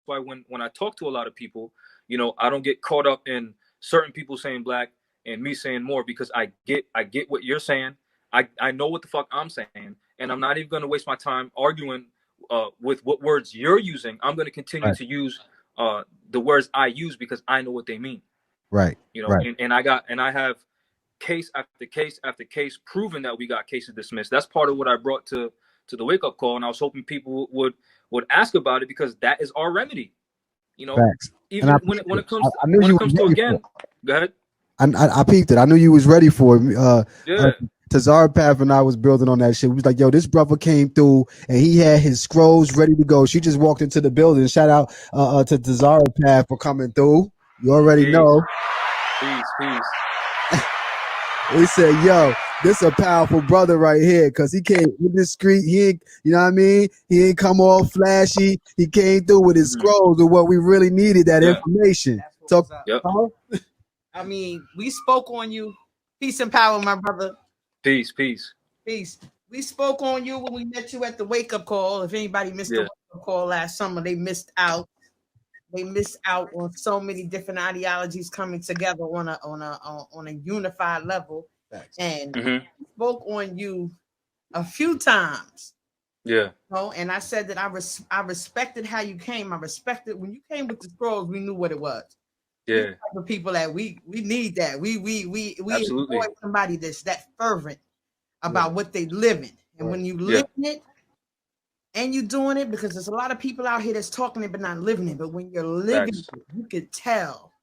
why when I talk to a lot of people, I don't get caught up in certain people saying black and me saying more, because I get what you're saying. I know what the fuck I'm saying, and I'm not even going to waste my time arguing with what words you're using. I'm going to continue to use the words I use because I know what they mean. Right. And I have case after case after case proven that we got cases dismissed. That's part of what I brought to the wake up call, and I was hoping people would ask about it, because that is our remedy. Facts. Even when it comes to again, go ahead. I peeped it. I knew you was ready for it. Yeah. Tazara Path and I was building on that shit. We was like, yo, this brother came through and he had his scrolls ready to go. She just walked into the building. Shout out to Tazara Path for coming through. You already know. Peace. He said, yo, this a powerful brother right here, because he came with this street. He ain't, you know what I mean? He ain't come all flashy. He came through with his scrolls of what we really needed, that information. So, I mean, we spoke on you. Peace and power, my brother. Peace. We spoke on you when we met you at the wake up call. If anybody missed the wake up call last summer, they missed out. They missed out on so many different ideologies coming together on a unified level. Thanks. And we spoke on you a few times. Yeah. And I said that I respected how you came. I respected when you came with the scrolls. We knew what it was. Yeah. The people that we need that. We employ somebody that's that fervent about what they live in. And when you live in it and you doing it, because there's a lot of people out here that's talking it but not living it. But when you're living it, you can tell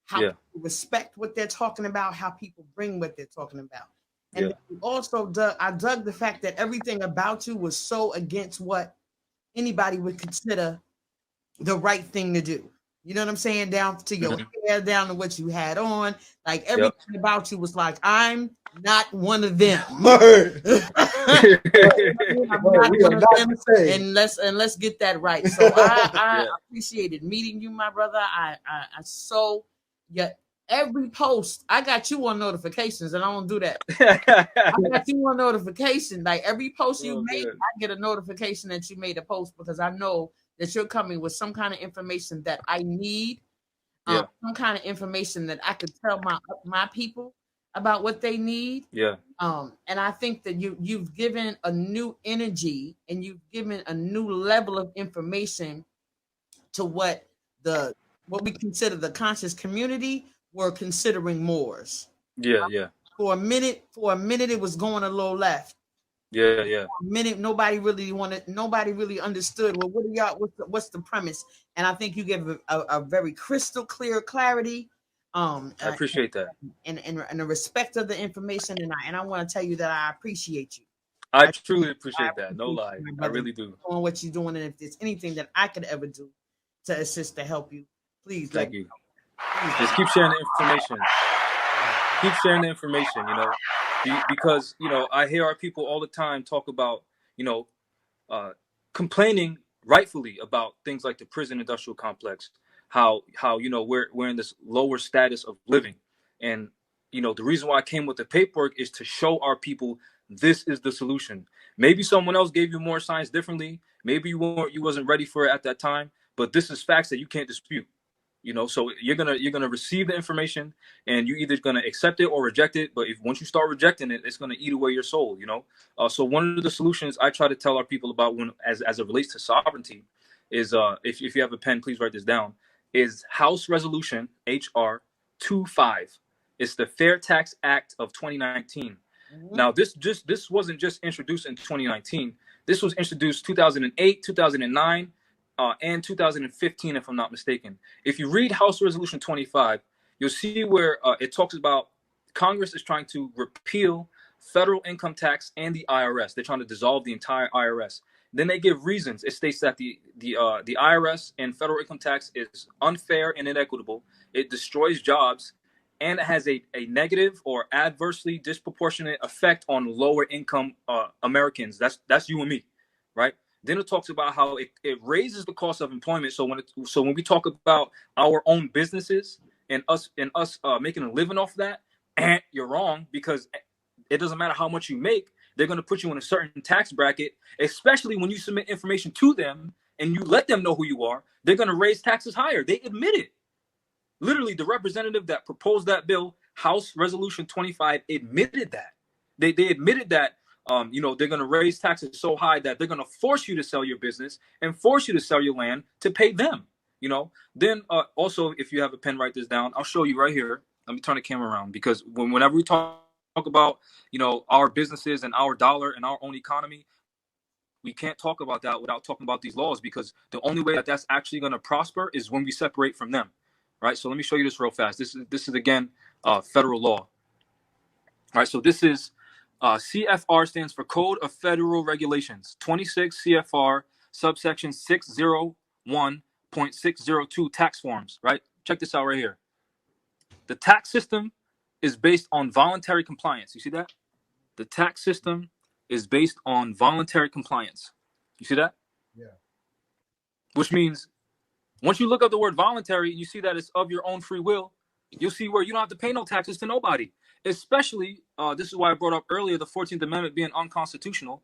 how people respect what they're talking about, how people bring what they're talking about. And also I dug the fact that everything about you was so against what anybody would consider the right thing to do. You know what I'm saying? Down to your hair, down to what you had on. Like everything about you was like, I'm not one of them. I'm not one of them. And let's get that right. So I appreciated meeting you, my brother. I so every post, I got you on notifications, and I don't do that. I got you on notification. Like every post you made, I get a notification that you made a post, because I know that you're coming with some kind of information that I need, some kind of information that I could tell my people about what they need. Yeah. And I think that you've given a new energy and you've given a new level of information to what we consider the conscious community were considering Moors. Yeah. For a minute, it was going a little left. Yeah. For a minute, nobody really understood. Well, what are y'all? What's the premise? And I think you gave a very crystal clear clarity. I appreciate that, and the respect of the information, and I want to tell you that I appreciate you. I truly appreciate that. No lie, I really do. On what you're doing, and if there's anything that I could ever do to assist to help you, please. Thank you. Just keep sharing the information. Keep sharing the information. Because I hear our people all the time talk about complaining rightfully about things like the prison industrial complex, how we're in this lower status of living, and the reason why I came with the paperwork is to show our people this is the solution. Maybe someone else gave you more science differently, maybe you wasn't ready for it at that time, but this is facts that you can't dispute. So you're gonna receive the information, and you're either gonna accept it or reject it. But once you start rejecting it, it's gonna eat away your soul. So one of the solutions I try to tell our people about as it relates to sovereignty is if you have a pen, please write this down. Is House Resolution HR 25. It's the Fair Tax Act of 2019. Now this wasn't just introduced in 2019. This was introduced 2008, 2009. And 2015, if I'm not mistaken. If you read House Resolution 25, you'll see where it talks about Congress is trying to repeal federal income tax and the IRS. They're trying to dissolve the entire IRS. Then they give reasons. It states that the IRS and federal income tax is unfair and inequitable. It destroys jobs, and it has a negative or adversely disproportionate effect on lower income Americans. That's you and me, right? Then it talks about how it raises the cost of employment. So when we talk about our own businesses and us making a living off of that, you're wrong, because it doesn't matter how much you make. They're going to put you in a certain tax bracket, especially when you submit information to them and you let them know who you are, they're going to raise taxes higher. They admit it. Literally, the representative that proposed that bill, House Resolution 25, admitted that. They admitted that they're going to raise taxes so high that they're going to force you to sell your business and force you to sell your land to pay them. Then also, if you have a pen, write this down. I'll show you right here. Let me turn the camera around, because whenever we talk about our businesses and our dollar and our own economy, we can't talk about that without talking about these laws, because the only way that that's actually going to prosper is when we separate from them. Right. So let me show you this real fast. This is again federal law. All right. So this is CFR, stands for Code of Federal Regulations, 26 CFR subsection 601.602 tax forms. Right. Check this out right here. The tax system is based on voluntary compliance. You see that? The tax system is based on voluntary compliance. You see that? Yeah. Which means once you look up the word voluntary and you see that it's of your own free will, you'll see where you don't have to pay no taxes to nobody. Especially, this is why I brought up earlier the 14th Amendment being unconstitutional,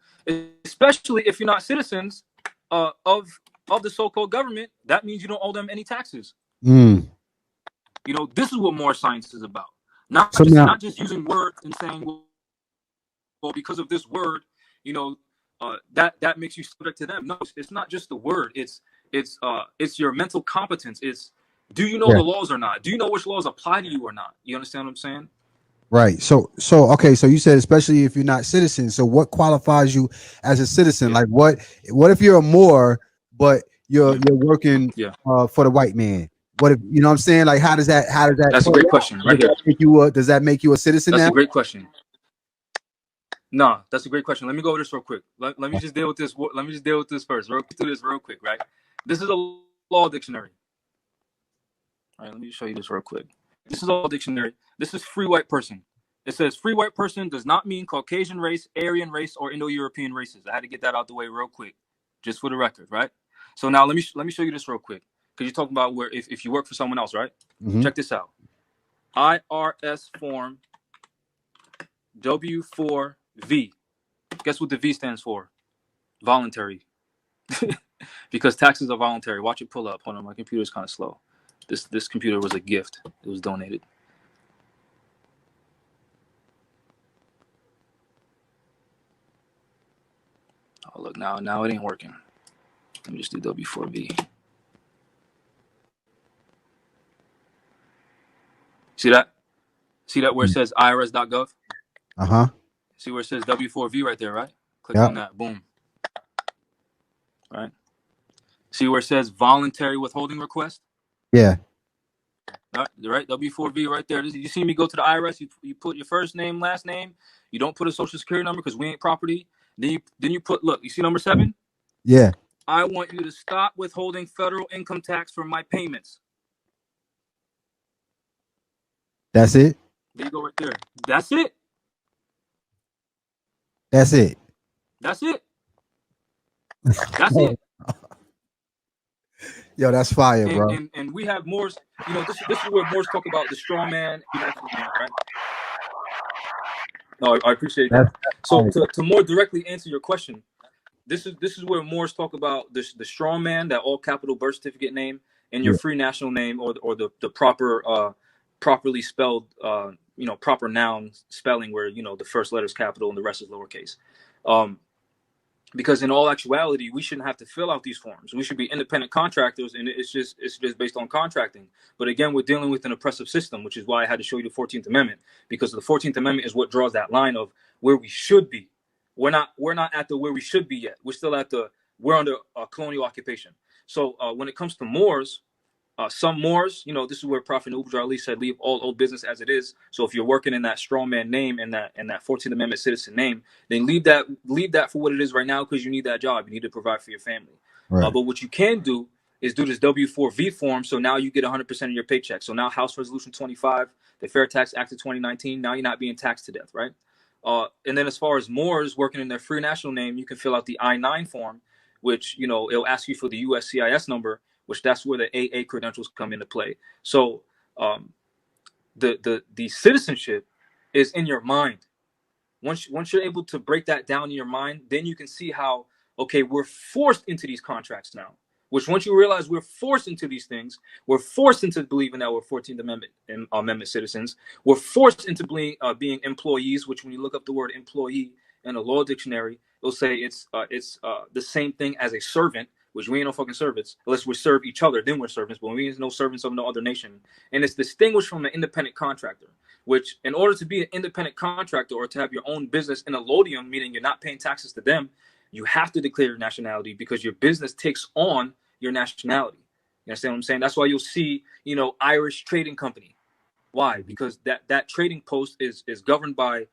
especially if you're not citizens of the so-called government. That means you don't owe them any taxes. This is what more science is about. Not just using words and saying, well, because of this word, that makes you subject to them. No, it's not just the word. It's your mental competence. It's, do you know the laws or not? Do you know which laws apply to you or not? You understand what I'm saying? Right. So okay. So you said especially if you're not citizen. So what qualifies you as a citizen? Like what if you're a Moor, but you're working for the white man? What if, you know what I'm saying? Like how does that That's a great question. Right here. Does that make you a citizen? That's a great question. No, that's a great question. Let me go over this real quick. Let me just deal with this. Let me just deal with this first. Real quick, right? This is a law dictionary. All right, let me show you this real quick. This is a law dictionary. This is free white person. It says free white person does not mean Caucasian race, Aryan race, or Indo-European races. I had to get that out the way real quick, just for the record, right? So now let me show you this real quick, because you're talking about where if you work for someone else, right? Mm-hmm. Check this out. IRS form W4V. Guess what the V stands for? Voluntary. Because taxes are voluntary. Watch it pull up. Hold on, my computer's kind of slow. This computer was a gift. It was donated. Oh, look, now it ain't working. Let me just do W4V. See that? See that where it says irs.gov? Uh-huh. See where it says W4V right there, right? Click on that. Boom. Right? See where it says voluntary withholding request? Yeah. Right? W4V right there. You see me go to the IRS, you put your first name, last name. You don't put a social security number because we ain't property. Then you put, look, you see number 7? Yeah. I want you to stop withholding federal income tax from my payments. That's it? There you go right there. That's it. That's it. That's it. That's it. Yo, that's fire, bro. And we have more, this is where more talk about the straw man, right? No, I appreciate that. So to more directly answer your question, this is where Moore's talk about the straw man, that all capital birth certificate name, and your free national name, or the proper properly spelled proper noun spelling, where the first letter is capital and the rest is lowercase. Because in all actuality, we shouldn't have to fill out these forms. We should be independent contractors, and it's just based on contracting. But again, we're dealing with an oppressive system, which is why I had to show you the 14th Amendment, because the 14th Amendment is what draws that line of where we should be. We're not at the where we should be yet. We're still we're under colonial occupation. So when it comes to Moors, some Moors, this is where Prophet Uber Ali said, leave all old business as it is. So if you're working in that strongman name and that 14th Amendment citizen name, then leave that for what it is right now, because you need that job. You need to provide for your family. Right. But what you can do is do this W4V form. So now you get 100% of your paycheck. So now House Resolution 25, the Fair Tax Act of 2019, now you're not being taxed to death, right? And then as far as Moors working in their free national name, you can fill out the I-9 form, which, it'll ask you for the USCIS number, which that's where the AA credentials come into play. So the citizenship is in your mind. Once you're able to break that down in your mind, then you can see how, okay, we're forced into these contracts now. Which once you realize we're forced into these things, we're forced into believing that we're 14th Amendment citizens. We're forced into being employees, which when you look up the word employee in a law dictionary, it'll say it's the same thing as a servant, which we ain't no fucking servants. Unless we serve each other, then we're servants, but we ain't no servants of no other nation. And it's distinguished from an independent contractor, which in order to be an independent contractor or to have your own business in a lodium, meaning you're not paying taxes to them, you have to declare your nationality because your business takes on your nationality. You understand what I'm saying? That's why you'll see, Irish Trading Company. Why? Because that trading post is governed by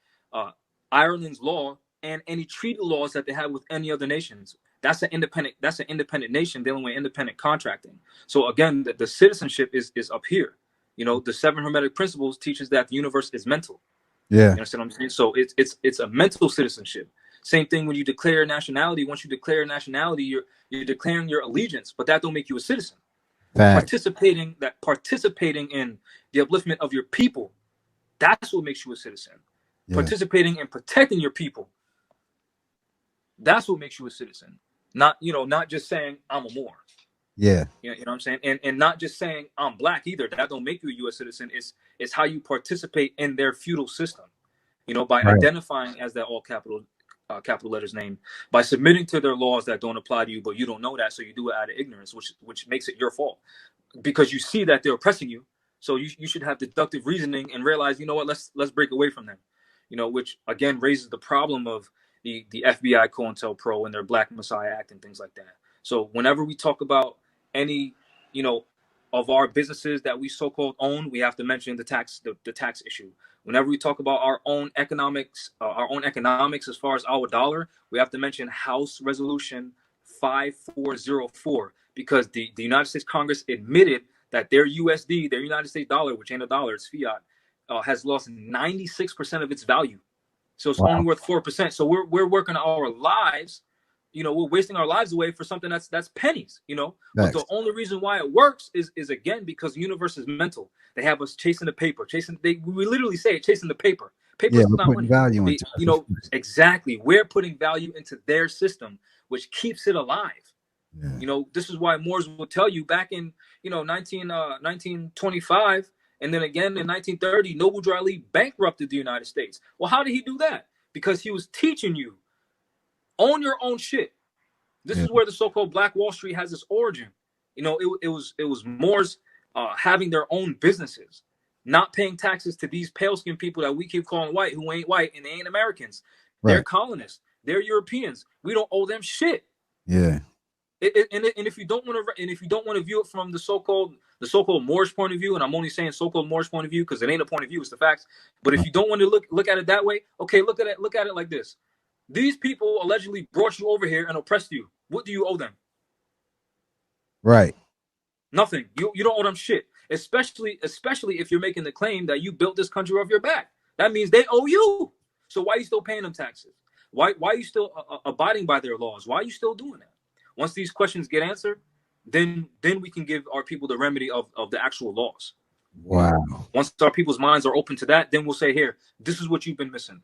Ireland's law and any treaty laws that they have with any other nations. That's an independent nation dealing with independent contracting. So again, the citizenship is up here. The 7 Hermetic Principles teaches that the universe is mental. Yeah. You understand what I'm saying? So it's a mental citizenship. Same thing when you declare nationality. Once you declare nationality, you're declaring your allegiance, but that don't make you a citizen. Fact. Participating in the upliftment of your people, that's what makes you a citizen. Yeah. Participating in protecting your people, that's what makes you a citizen. Not just saying I'm a Moor. Yeah. You know what I'm saying? And not just saying I'm black either. That don't make you a U.S. citizen. It's how you participate in their feudal system. By identifying as that all capital letters name, by submitting to their laws that don't apply to you, but you don't know that, so you do it out of ignorance, which makes it your fault because you see that they're oppressing you. So you should have deductive reasoning and realize, what, let's break away from them. Which again raises the problem of the FBI COINTELPRO and their Black Messiah Act and things like that. So whenever we talk about any, of our businesses that we so-called own, we have to mention the tax issue. Whenever we talk about our own economics as far as our dollar, we have to mention House Resolution 5404 because the United States Congress admitted that their USD, their United States dollar, which ain't a dollar, it's fiat, has lost 96% of its value. So it's only worth 4%. So we're working our lives, we're wasting our lives away for something that's pennies, But the only reason why it works is again because the universe is mental. They have us chasing the paper, we literally say it, chasing the paper. Paper's not putting money. Value into exactly. We're putting value into their system, which keeps it alive. Yeah. This is why Moors will tell you back in 1925 and then again in 1930, Noble Dry Leaf bankrupted the United States. Well, how did he do that? Because he was teaching you own your own shit. This is where the so-called Black Wall Street has its origin. It was Moors having their own businesses, not paying taxes to these pale-skinned people that we keep calling white, who ain't white and they ain't Americans. Right. They're colonists. They're Europeans. We don't owe them shit. Yeah. And if you don't want to view it from the so-called Moorish point of view, and I'm only saying so-called Moorish point of view because it ain't a point of view, it's the facts. But if you don't want to look at it that way, okay, look at it like this. These people allegedly brought you over here and oppressed you. What do you owe them? Right. Nothing. You don't owe them shit. Especially if you're making the claim that you built this country off your back. That means they owe you. So why are you still paying them taxes? Why are you still abiding by their laws? Why are you still doing that? Once these questions get answered, then we can give our people the remedy of the actual laws. Wow. Once our people's minds are open to that, then we'll say, here, this is what you've been missing.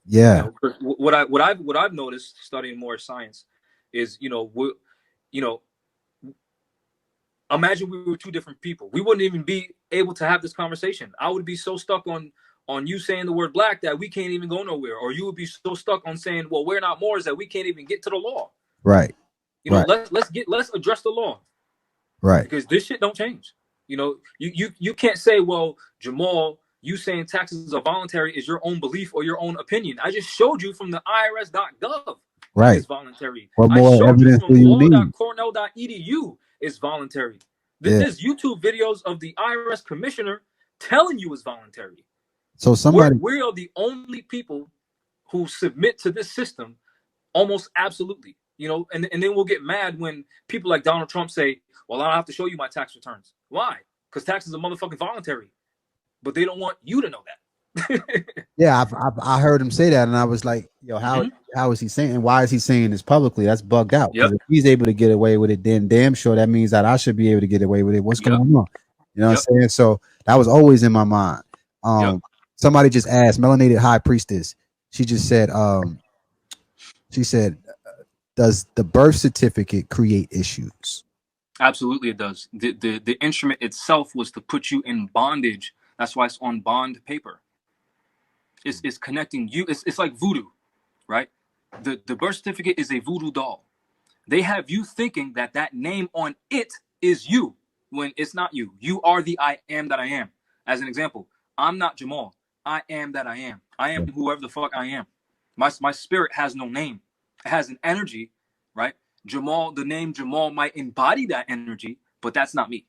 Yeah. What I've noticed studying more science is, imagine we were two different people. We wouldn't even be able to have this conversation. I would be so stuck on you saying the word black that we can't even go nowhere. Or you would be so stuck on saying, well, we're not Moors that we can't even get to the law. Right. Let's address the law. Right. Because this shit don't change. You can't say, well, Jamal, you saying taxes are voluntary is your own belief or your own opinion. I just showed you from the IRS.gov. Right. It's voluntary. What more I showed evidence you do you from need? law.cornell.edu is voluntary. There's YouTube videos of the IRS commissioner telling you it's voluntary. So we are the only people who submit to this system almost absolutely. And then we'll get mad when people like Donald Trump say, well, I have to show you my tax returns. Why? Because taxes are motherfucking voluntary. But they don't want you to know that. Yeah, I heard him say that, and I was like, yo, how is he saying, and why is he saying this publicly? That's bugged out. Because if he's able to get away with it, then damn sure that means that I should be able to get away with it. What's going on? You know what I'm saying? So that was always in my mind. Somebody just asked, Melanated High Priestess, she just said, does the birth certificate create issues? Absolutely, it does. The instrument itself was to put you in bondage. That's why it's on bond paper. It's connecting you. It's like voodoo, right? The birth certificate is a voodoo doll. They have you thinking that that name on it is you when it's not you. You are the I am that I am. As an example, I'm not Jamal. I am that I am. I am whoever the fuck I am. My spirit has no name. It has an energy, right? Jamal, the name Jamal might embody that energy, but that's not me.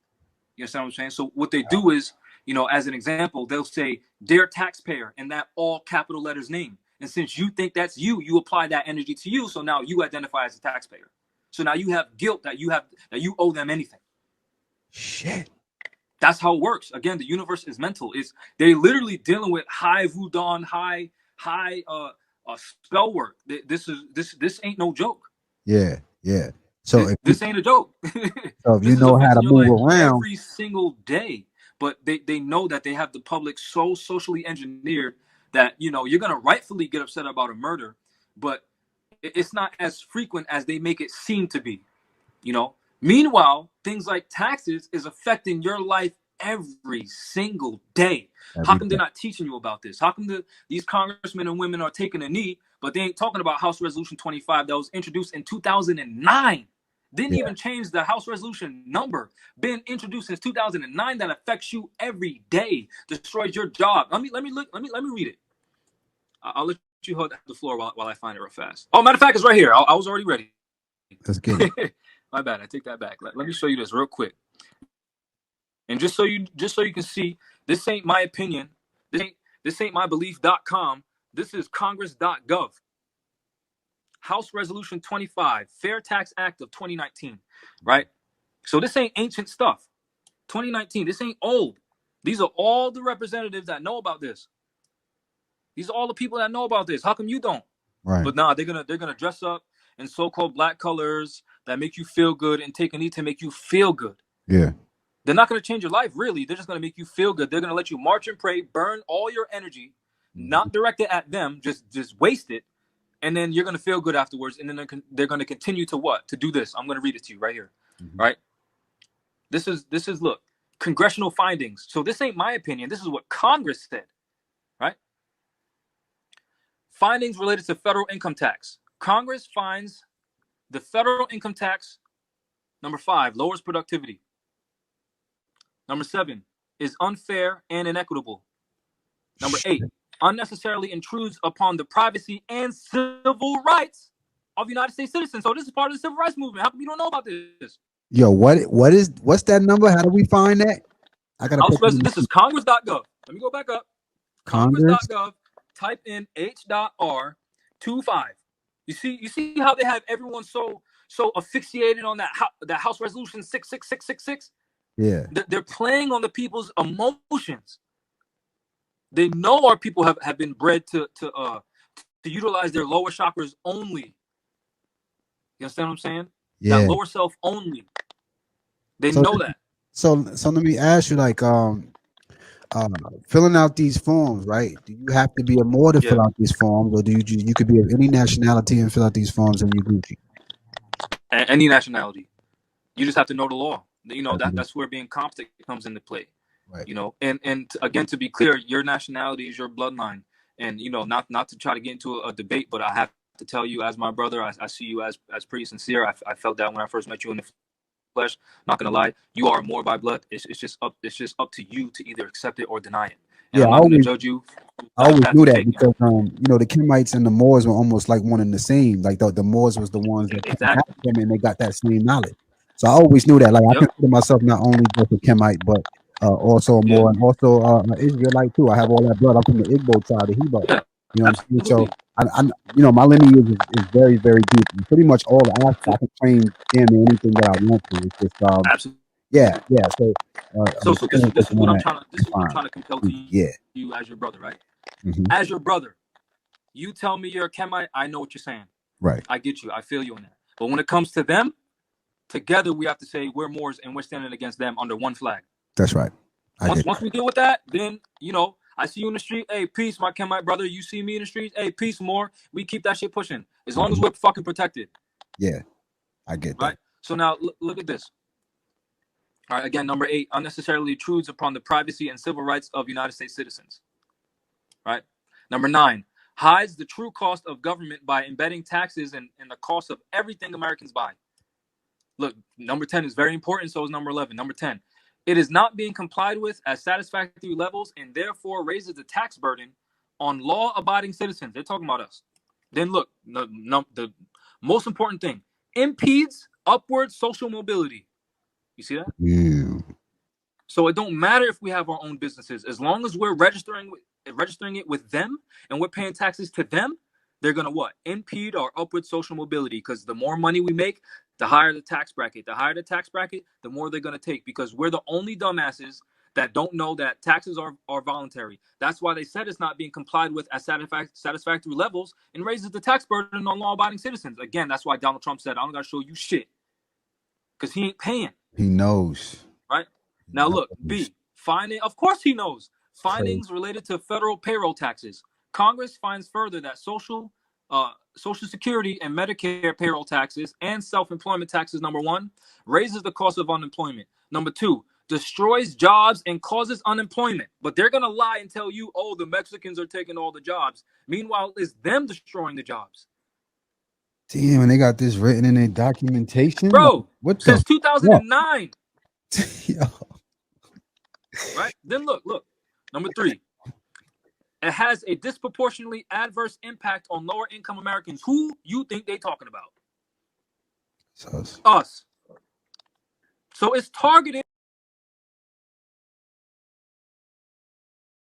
You understand what I'm saying? So what they do is, you know, as an example, they'll say, dear taxpayer, in that all capital letters name. And since you think that's you, you apply that energy to you. So now you identify as a taxpayer. So now you have guilt that you owe them anything. Shit. That's how it works. Again, the universe is mental. They're literally dealing with high voodoo, high spell work. This ain't no joke. Yeah, yeah. So this ain't a joke. So if you know how to move around every single day, but they know that they have the public so socially engineered that, you know, you're gonna rightfully get upset about a murder, but it's not as frequent as they make it seem to be, you know. Meanwhile, things like taxes is affecting your life every single day. How come they're not teaching you about this? How come these congressmen and women are taking a knee, but they ain't talking about House Resolution 25 that was introduced in 2009? Didn't even change the House Resolution number. Been introduced since 2009 that affects you every day. Destroys your job. Let me read it. I'll let you hold the floor while I find it real fast. Oh, matter of fact, it's right here. I was already ready. Let's get it. My bad. I take that back. Let me show you this real quick. And just so you can see, this ain't my opinion. This ain't mybelief.com. This is congress.gov. House Resolution 25, Fair Tax Act of 2019, right? So this ain't ancient stuff. 2019, this ain't old. These are all the representatives that know about this. These are all the people that know about this. How come you don't? Right. But nah, they're gonna dress up in so-called black colors that make you feel good and take a knee to make you feel good. Yeah. They're not gonna change your life, really. They're just gonna make you feel good. They're gonna let you march and pray, burn all your energy, not direct it at them, just waste it. And then you're going to feel good afterwards. And then they're going to continue to what? To do this. I'm going to read it to you right here. Right? This is, look, congressional findings. So this ain't my opinion. This is what Congress said. Right? Findings related to federal income tax. Congress finds the federal income tax, number 5, lowers productivity. Number 7, is unfair and inequitable. Number 8, unnecessarily intrudes upon the privacy and civil rights of United States citizens. So this is part of the civil rights movement. How come you don't know about this? Yo, what's that number? How do we find that? I gotta put this is congress.gov. Let me go back up. Congress.gov. Type in H.R.25. You see how they have everyone so asphyxiated on that House Resolution 66666? Yeah. They're playing on the people's emotions. They know our people have been bred to utilize their lower chakras only. You understand what I'm saying? Yeah. That lower self only. They know that. So let me ask you, like, filling out these forms, right? Do you have to be a Moor to fill out these forms, or do you could be of any nationality and fill out these forms and you Gucci? Any nationality. You just have to know the law. You know, that's where being competent comes into play. Right. You know, and again, to be clear, your nationality is your bloodline. And, you know, not to try to get into a debate, but I have to tell you, as my brother, I see you as pretty sincere. I felt that when I first met you in the flesh. Not gonna lie, you are more by blood. It's just up to you to either accept it or deny it. And I'm not gonna judge you. I always knew that because you know, the Kemites and the Moors were almost like one and the same. Like the Moors was the ones that had them, and they got that same knowledge. So I always knew that. Like I consider myself not only just a Kemite, but also a Moor and also an Israelite too. I have all that blood. I'm from the Igbo tribe, the Hebo. You know what I'm saying? So I you know, my lineage is very, very deep. And pretty much all the aspects I can claim damn near anything that I want to. It's just absolutely. Yeah. So this is what I'm trying to compel to you as your brother, right? As your brother, you tell me you're a Kemite, I know what you're saying. Right. I get you. I feel you on that. But when it comes to them, together we have to say we're Moors and we're standing against them under one flag. That's right. Once we deal with that, then, you know, I see you in the street. Hey, peace, my Kemite brother. You see me in the streets. Hey, peace, Moor. We keep that shit pushing. As long as we're fucking protected. Yeah, I get that. Right? So now look at this. All right, again, number 8, unnecessarily intrudes upon the privacy and civil rights of United States citizens. Right. Number 9, hides the true cost of government by embedding taxes in the cost of everything Americans buy. Look, number 10 is very important, so is number 11. Number 10, it is not being complied with at satisfactory levels and therefore raises the tax burden on law-abiding citizens. They're talking about us. Then look, the most important thing, impedes upward social mobility. You see that? Yeah. So it don't matter if we have our own businesses, as long as we're registering it with them and we're paying taxes to them, they're gonna what? Impede our upward social mobility, because the more money we make, the higher the tax bracket. The higher the tax bracket, the more they're gonna take, because we're the only dumbasses that don't know that taxes are voluntary. That's why they said it's not being complied with at satisfactory levels and raises the tax burden on law-abiding citizens. Again, that's why Donald Trump said, I don't gotta show you shit, because he ain't paying. He knows. Right? Now look, B, of course he knows. Findings related to federal payroll taxes. Congress finds further that Social Security and Medicare payroll taxes and self-employment taxes, number 1, raises the cost of unemployment. Number 2, destroys jobs and causes unemployment. But they're going to lie and tell you, oh, the Mexicans are taking all the jobs. Meanwhile, it's them destroying the jobs. Damn, and they got this written in their documentation? Bro, like, what since 2009. Yo. Right? Then look. Number 3, it has a disproportionately adverse impact on lower income Americans. Who you think they talking about? Us. Us. So it's targeted